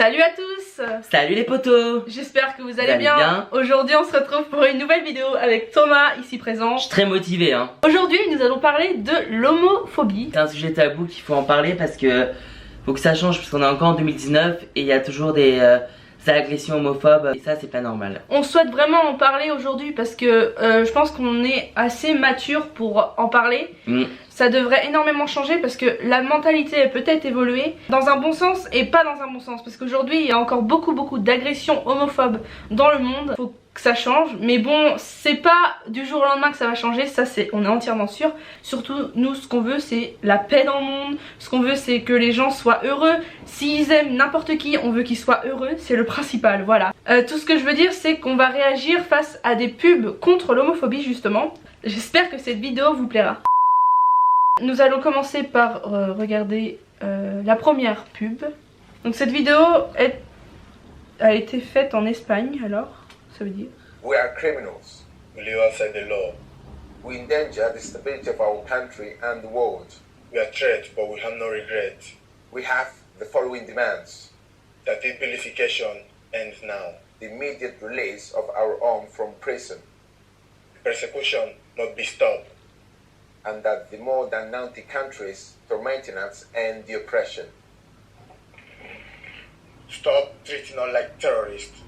Salut à tous. Salut les potos. J'espère que vous allez bien. Aujourd'hui on se retrouve pour une nouvelle vidéo avec Thomas ici présent. Je suis très motivé hein. Aujourd'hui nous allons parler de l'homophobie. C'est un sujet tabou qu'il faut en parler parce que faut que ça change, parce qu'on est encore en 2019 et il y a toujours des agressions homophobes et ça c'est pas normal. On souhaite vraiment en parler aujourd'hui parce que je pense qu'on est assez mature pour en parler. Ça devrait énormément changer parce que la mentalité elle peut-être évoluer dans un bon sens et pas dans un bon sens, parce qu'aujourd'hui il y a encore beaucoup d'agressions homophobes dans le monde. Faut que ça change, mais bon, c'est pas du jour au lendemain que ça va changer, ça on est entièrement sûr. Surtout nous, ce qu'on veut c'est la paix dans le monde, ce qu'on veut c'est que les gens soient heureux. S'ils aiment n'importe qui, on veut qu'ils soient heureux, c'est le principal, voilà. Tout ce que je veux dire c'est qu'on va réagir face à des pubs contre l'homophobie justement. J'espère que cette vidéo vous plaira. Nous allons commencer par regarder la première pub. Donc cette vidéo a été faite en Espagne, alors ça veut dire We are criminals. We live outside the law. We endanger the stability of our country and the world. We are threat, but we have no regret. We have the following demands: That debilification ends now. the immediate release of our own from prison, Persecution not be stopped. and that the more than 90 countries tormenting us end the oppression. Stop treating us like terrorists.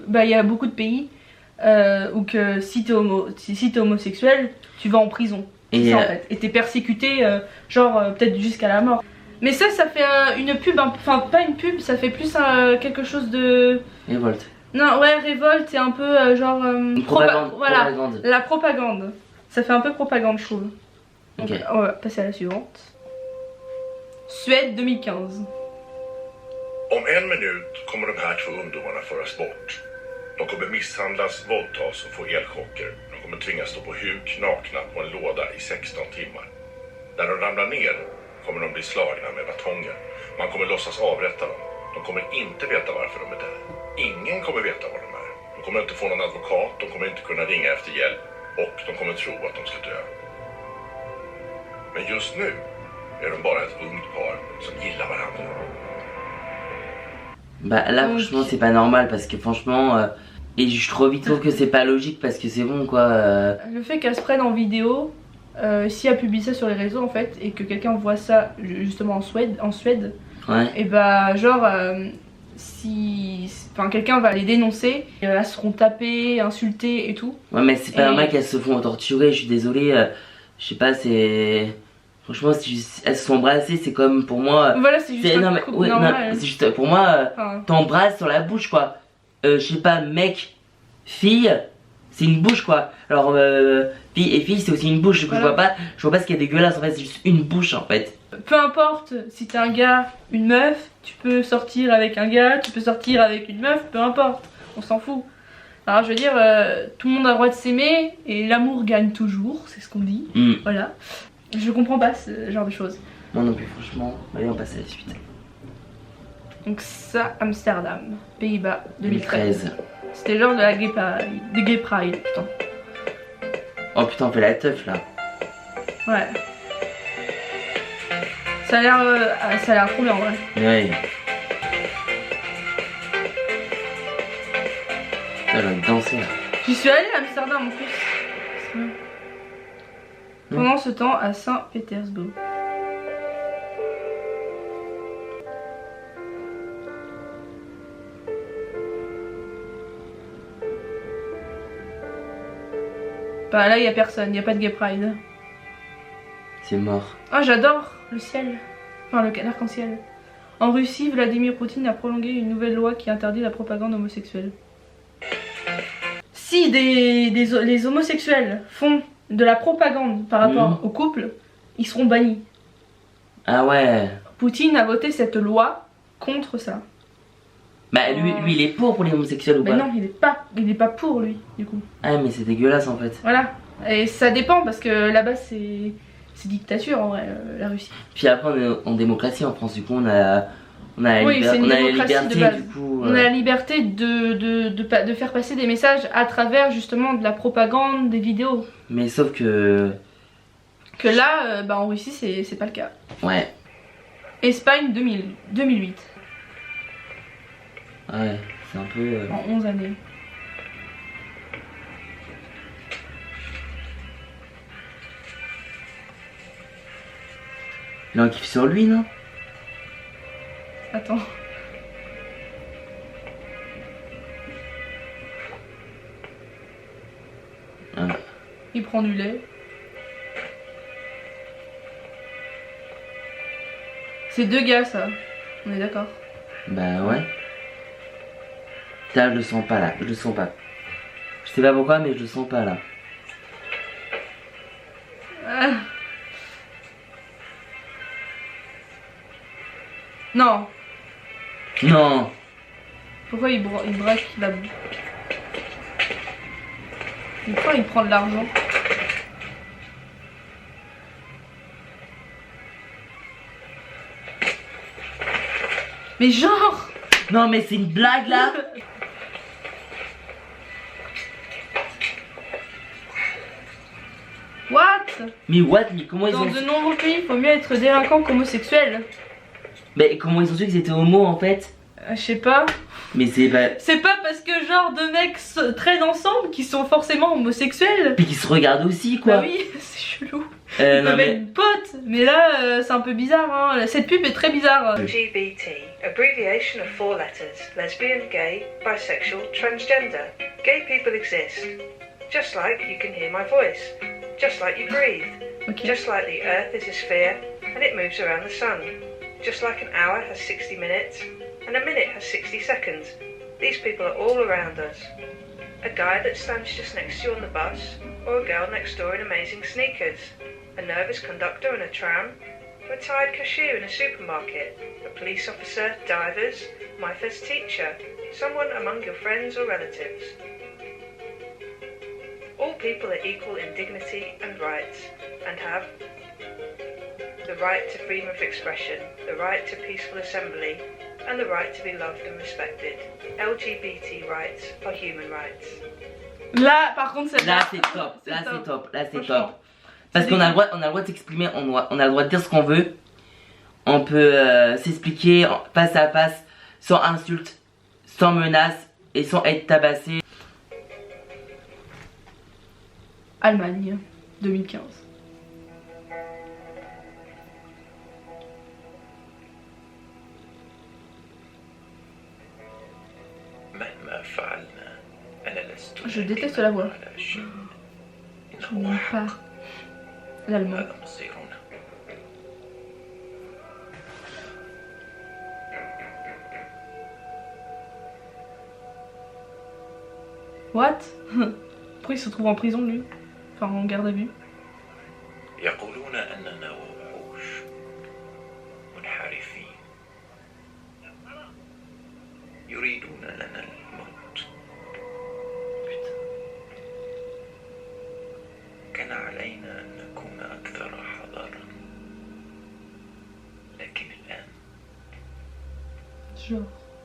bah il y a beaucoup de pays où que si t'es homosexuel, tu vas en prison. Et ça, en fait. Et t'es persécuté peut-être jusqu'à la mort. Mais ça fait une pub, enfin pas une pub, ça fait plus quelque chose de... Révolte. Non, ouais, révolte, c'est un peu Propagande. voilà, Propagande. la propagande. Ça fait un peu propagande, je trouve. Donc, Ok. on va passer à la suivante. Suède 2015. Om 1 minut kommer de här 2 ungdomarna föras bort. De kommer misshandlas, våldtas och få elchocker. De kommer tvingas stå på huk, nakna på en låda i 16 timmar. När de ramlar ner kommer de bli slagna med batonger. Man kommer låtsas avrätta dem. De kommer inte veta varför de är där. Ingen kommer veta var de är. De kommer inte få någon advokat, de kommer inte kunna ringa efter hjälp och de kommer tro att de ska dö. Men just nu är de bara ett ungt par som gillar varandra. Bah là franchement c'est pas normal parce que franchement et je trouve que c'est pas logique parce que c'est bon quoi. Le fait qu'elle se prenne en vidéo, si elle publie ça sur les réseaux en fait, et que quelqu'un voit ça justement en Suède, Ouais. et bah si quelqu'un va les dénoncer, elles seront tapées, insultées et tout. Ouais mais c'est pas normal qu'elles se font torturer, je suis désolée, je sais pas, c'est... Franchement si elles se sont embrassées c'est comme pour moi... Voilà, c'est juste non, un mais, couple ouais, normal. non, c'est juste pour moi, Enfin, t'embrasses sur la bouche quoi. Je sais pas, mec, fille, c'est une bouche quoi. Alors fille c'est aussi une bouche, du coup voilà. je vois pas ce qui est dégueulasse en fait, c'est juste une bouche en fait. peu importe si t'es un gars, une meuf, tu peux sortir avec un gars, tu peux sortir avec une meuf, peu importe, on s'en fout. Alors je veux dire, tout le monde a le droit de s'aimer et l'amour gagne toujours, c'est ce qu'on dit. Voilà. Je comprends pas ce genre de choses. Moi non plus franchement, allez on passe à la suite. Donc ça, Amsterdam, Pays-Bas, 2013. 2013. C'était genre de la Gay Pride, putain. Oh putain on fait la teuf là. Ouais. Ça a l'air trop bien en vrai. Ouais. Elle va danser là. J'y suis allée à Amsterdam en plus. Pendant ce temps à Saint-Pétersbourg. Bah là il y a personne, il y a pas de Gay Pride. C'est mort. Ah j'adore le ciel, enfin l'arc-en-ciel. En Russie, Vladimir Poutine a prolongé une nouvelle loi qui interdit la propagande homosexuelle. Si les homosexuels font de la propagande par rapport au couple, ils seront bannis. Ah ouais. Poutine a voté cette loi contre ça. Bah lui il est pour les homosexuels ou Mais pas? non, il est pas pour lui du coup. Ah mais c'est dégueulasse en fait. Voilà. Et ça dépend parce que là-bas c'est dictature en vrai, la Russie. Puis après on est en démocratie en France, du coup on a la liberté de base. du coup. On a la liberté de faire passer des messages à travers justement de la propagande, des vidéos. Mais sauf que Que là, en Russie c'est pas le cas. ouais. Espagne 2008. Ouais, c'est un peu... En 11 années. Il a un kiff sur lui, non? Attends. Ah. Il prend du lait. C'est deux gars ça. On est d'accord. Bah ouais. Là, je le sens pas là, je le sens pas. Je sais pas pourquoi, mais je le sens pas là. Ah. Non. Non. Pourquoi il braque la... Pourquoi il prend de l'argent? Mais genre... Non mais c'est une blague là. What? Mais what? Mais comment ils Dans ont... de nombreux pays, il faut mieux être délinquant qu'homosexuel. Mais comment ils ont su qu'ils étaient homo en fait? Je sais pas. Mais c'est pas... C'est pas parce que genre deux mecs traînent ensemble qu'ils sont forcément homosexuels. Puis qu'ils se regardent aussi quoi. Bah oui, c'est chelou. Non Ils peuvent mais... être potes, mais là c'est un peu bizarre hein. Cette pub est très bizarre. LGBT, abbreviation of 4 letters, lesbian, gay, bisexual, transgender. Gay people exist. Just like you can hear my voice. Just like you breathe. Ok. Just like the earth is a sphere and it moves around the sun. Just like an hour has 60 minutes and a minute has 60 seconds. These people are all around us. A guy that stands just next to you on the bus, or a girl next door in amazing sneakers. A nervous conductor in a tram, a tired cashier in a supermarket, a police officer, divers, my first teacher, someone among your friends or relatives. All people are equal in dignity and rights, and have the right to freedom of expression, the right to peaceful assembly, and the right to be loved and respected. LGBT rights are human rights. Là par contre c'est Là c'est top, là c'est top, là c'est Franchement. top. Parce qu'on a le droit de s'exprimer, on a le droit de dire ce qu'on veut. On peut s'expliquer face à face, sans insulte, sans menace et sans être tabassé. Allemagne 2015. Je déteste la voix. Je n'aime pas l'allemand. What? Pourquoi il se trouve en prison lui? Enfin en garde à vue. يقولون أننا وحوش منحرفين يريدون لنا الموت. كان علينا أن نكون أكثر حذرا لكن الآن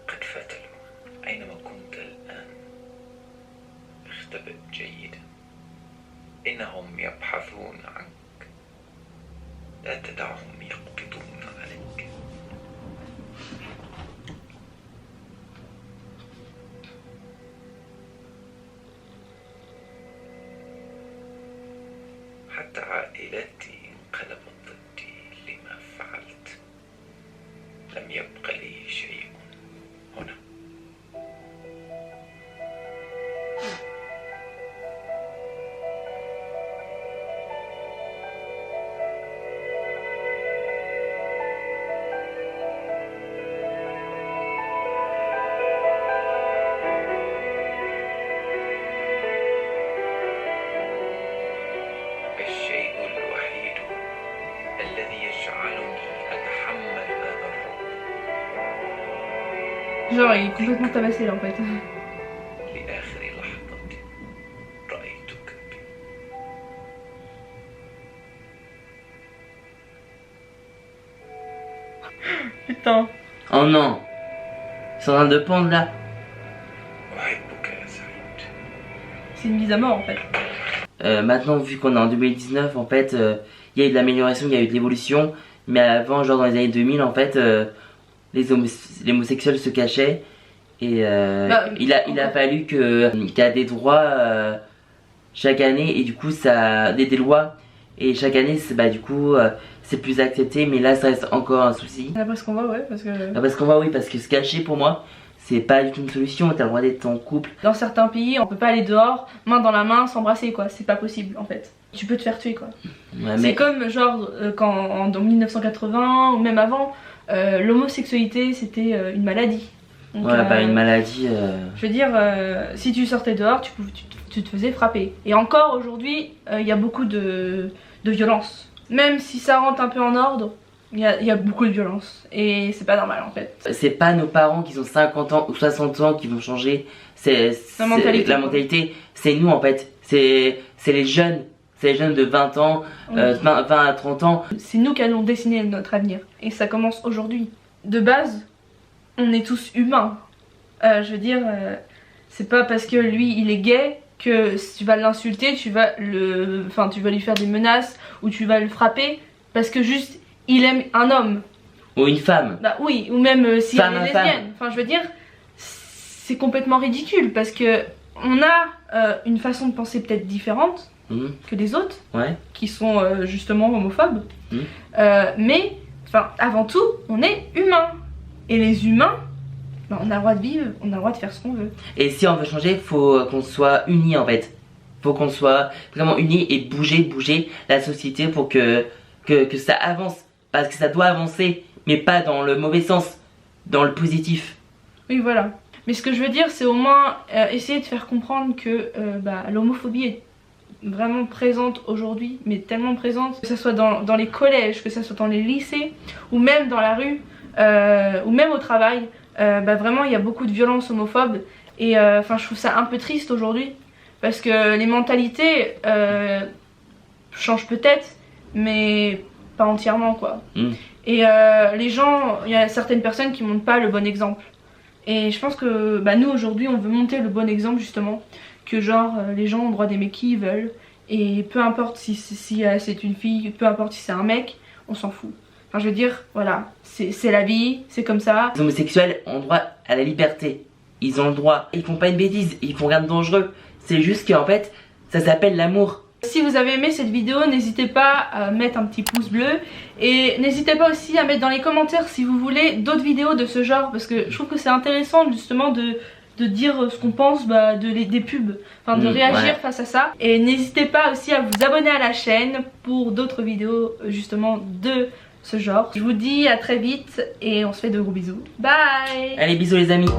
قد فات الوقت. أينما كنت الآن اختبئ جيدا. إنهم يبحثون عنك. لا تدعهم يقبضون عليك. حتى عائلتي انقلبت ضدي لما فعلت. لم يبق لي شيء هنا. الشيء الوحيد الذي يجعلني أتحمل هذا الرعب Genre il est complètement tabassé là en fait. لآخر لحظة رأيتك بي. Putain. Oh non. Ils sont en train de pendre là. أحبك يا سعيد. C'est une mise à mort en fait. Maintenant vu qu'on est en 2019 en fait il y a eu de l'amélioration, il y a eu de l'évolution. Mais avant, genre dans les années 2000, en fait, les homosexuels se cachaient. Et il a fallu qu'il y a des droits chaque année. Et du coup, ça des lois. Et chaque année, du coup, c'est plus accepté. Mais là, ça reste encore un souci. D'après ce qu'on voit, ouais. Parce que... Parce qu'on voit, oui, parce que se cacher, pour moi, c'est pas du tout une solution. T'as le droit d'être en couple. Dans certains pays, on peut pas aller dehors, main dans la main, s'embrasser, quoi. C'est pas possible, en fait. Tu peux te faire tuer, quoi. Ouais, c'est comme, genre, quand en 1980 ou même avant, l'homosexualité, c'était une maladie. Donc, ouais, une maladie. Je veux dire, si tu sortais dehors, tu te faisais frapper. Et encore aujourd'hui, il y a beaucoup de violence. Même si ça rentre un peu en ordre, il y a beaucoup de violence. Et c'est pas normal en fait. C'est pas nos parents qui ont 50 ans ou 60 ans qui vont changer la mentalité. C'est nous en fait. C'est les jeunes. C'est les jeunes de 20 ans, 20 à 30 ans. C'est nous qui allons dessiner notre avenir. Et ça commence aujourd'hui. De base, on est tous humains. Je veux dire, c'est pas parce que lui il est gay que si tu vas l'insulter, tu vas lui faire des menaces ou tu vas le frapper parce que juste il aime un homme. Ou une femme. Bah oui, ou même si elle est lesbienne. Enfin, je veux dire, c'est complètement ridicule parce que on a une façon de penser peut-être différente que les autres, qui sont justement homophobes. Mais, avant tout, on est humain. Et les humains, on a le droit de vivre, on a le droit de faire ce qu'on veut. Et si on veut changer, faut qu'on soit unis en fait. Faut qu'on soit vraiment unis et bouger la société pour que ça avance. Parce que ça doit avancer, mais pas dans le mauvais sens, dans le positif. Oui, voilà. Mais ce que je veux dire, c'est au moins essayer de faire comprendre que l'homophobie est vraiment présente aujourd'hui, mais tellement présente, que ce soit dans les collèges, que ce soit dans les lycées, ou même dans la rue, ou même au travail. Vraiment, il y a beaucoup de violence homophobe. Et je trouve ça un peu triste aujourd'hui, parce que les mentalités changent peut-être, mais pas entièrement, quoi. Et les gens, il y a certaines personnes qui montrent pas le bon exemple. Et je pense que nous aujourd'hui on veut monter le bon exemple justement, que genre les gens ont le droit d'aimer qui ils veulent, et peu importe si c'est une fille, peu importe si c'est un mec, on s'en fout. Enfin je veux dire, voilà, c'est la vie, c'est comme ça. Les homosexuels ont droit à la liberté, ils ont le droit, ils font pas une bêtise, ils font rien de dangereux, c'est juste qu'en fait ça s'appelle l'amour. Si vous avez aimé cette vidéo, n'hésitez pas à mettre un petit pouce bleu. Et n'hésitez pas aussi à mettre dans les commentaires si vous voulez d'autres vidéos de ce genre. Parce que je trouve que c'est intéressant justement de dire ce qu'on pense des pubs. Enfin de réagir face à ça. Et n'hésitez pas aussi à vous abonner à la chaîne pour d'autres vidéos justement de ce genre. Je vous dis à très vite et on se fait de gros bisous. Bye. Allez, bisous les amis.